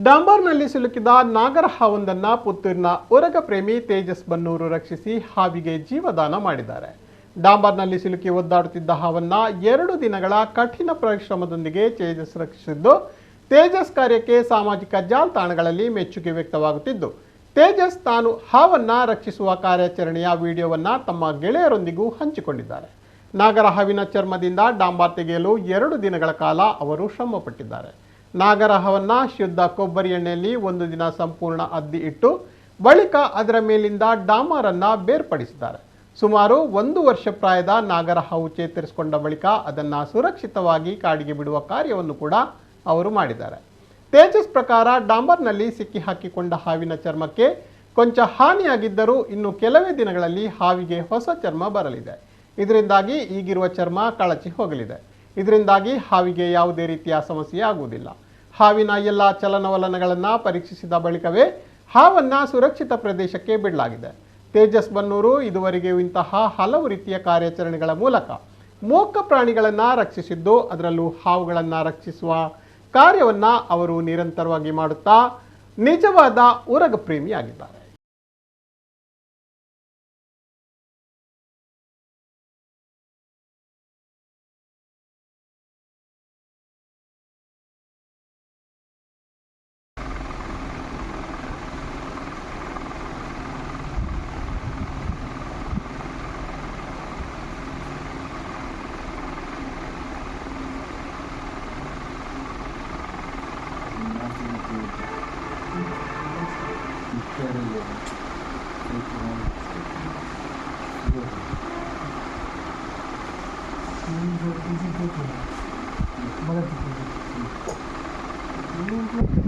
ಡಾಂಬರ್ನಲ್ಲಿ ಸಿಲುಕಿದ ನಾಗರ ಹಾವೊಂದನ್ನ ಪುತ್ತೂರಿನ ಉರಗ ಪ್ರೇಮಿ ತೇಜಸ್ ಬನ್ನೂರು ರಕ್ಷಿಸಿ ಹಾವಿಗೆ ಜೀವದಾನ ಮಾಡಿದ್ದಾರೆ. ಡಾಂಬರ್ನಲ್ಲಿ ಸಿಲುಕಿ ಒದ್ದಾಡುತ್ತಿದ್ದ ಹಾವನ್ನ 2 ದಿನಗಳ ಕಠಿಣ ಪರಿಶ್ರಮದೊಂದಿಗೆ ತೇಜಸ್ ರಕ್ಷಿಸಿದ್ದು, ತೇಜಸ್ ಕಾರ್ಯಕ್ಕೆ ಸಾಮಾಜಿಕ ಜಾಲತಾಣಗಳಲ್ಲಿ ಮೆಚ್ಚುಗೆ ವ್ಯಕ್ತವಾಗುತ್ತಿದ್ದು, ತೇಜಸ್ ತಾನು ಹಾವನ್ನ ರಕ್ಷಿಸುವ ಕಾರ್ಯಾಚರಣೆಯ ವಿಡಿಯೋವನ್ನ ತಮ್ಮ ಗೆಳೆಯರೊಂದಿಗೂ ಹಂಚಿಕೊಂಡಿದ್ದಾರೆ. ನಾಗರ ಹಾವಿನ ಚರ್ಮದಿಂದ ಡಾಂಬರ್ ತೆಗೆಯಲು 2 ದಿನಗಳ ಕಾಲ ಅವರು ಶ್ರಮಪಟ್ಟಿದ್ದಾರೆ. ನಾಗರ ಹಾವನ್ನ ಶುದ್ಧ ಕೊಬ್ಬರಿ ಎಣ್ಣೆಯಲ್ಲಿ 1 ದಿನ ಸಂಪೂರ್ಣ ಅದ್ದಿ ಇಟ್ಟು ಬಳಿಕ ಅದರ ಮೇಲಿಂದ ಡಾಂಬರನ್ನ ಬೇರ್ಪಡಿಸಿದ್ದಾರೆ. ಸುಮಾರು 1 ವರ್ಷ ಪ್ರಾಯದ ನಾಗರ ಹಾವು ಚೇತರಿಸಿಕೊಂಡ ಬಳಿಕ ಅದನ್ನು ಸುರಕ್ಷಿತವಾಗಿ ಕಾಡಿಗೆ ಬಿಡುವ ಕಾರ್ಯವನ್ನು ಕೂಡ ಅವರು ಮಾಡಿದ್ದಾರೆ. ತೇಜಸ್ ಪ್ರಕಾರ ಡಾಂಬರ್ನಲ್ಲಿ ಸಿಕ್ಕಿ ಹಾಕಿಕೊಂಡ ಹಾವಿನ ಚರ್ಮಕ್ಕೆ ಕೊಂಚ ಹಾನಿಯಾಗಿದ್ದರೂ ಇನ್ನು ಕೆಲವೇ ದಿನಗಳಲ್ಲಿ ಹಾವಿಗೆ ಹೊಸ ಚರ್ಮ ಬರಲಿದೆ. ಇದರಿಂದಾಗಿ ಈಗಿರುವ ಚರ್ಮ ಕಳಚಿ ಹೋಗಲಿದೆ. ಇದರಿಂದಾಗಿ ಹಾವಿಗೆ ಯಾವುದೇ ರೀತಿಯ ಸಮಸ್ಯೆ ಆಗುವುದಿಲ್ಲ. ಹಾವಿನ ಎಲ್ಲ ಚಲನವಲನಗಳನ್ನು ಪರೀಕ್ಷಿಸಿದ ಬಳಿಕವೇ ಹಾವನ್ನು ಸುರಕ್ಷಿತ ಪ್ರದೇಶಕ್ಕೆ ಬಿಡಲಾಗಿದೆ. ತೇಜಸ್ ಬನ್ನೂರು ಇದುವರೆಗೆ ಇಂತಹ ಹಲವು ರೀತಿಯ ಕಾರ್ಯಾಚರಣೆಗಳ ಮೂಲಕ ಮೂಕ ಪ್ರಾಣಿಗಳನ್ನು ರಕ್ಷಿಸಿದ್ದು, ಅದರಲ್ಲೂ ಹಾವುಗಳನ್ನು ರಕ್ಷಿಸುವ ಕಾರ್ಯವನ್ನು ಅವರು ನಿರಂತರವಾಗಿ ಮಾಡುತ್ತಾ ನಿಜವಾದ ಉರಗ ಪ್ರೇಮಿಯಾಗಿದ್ದಾರೆ. मदद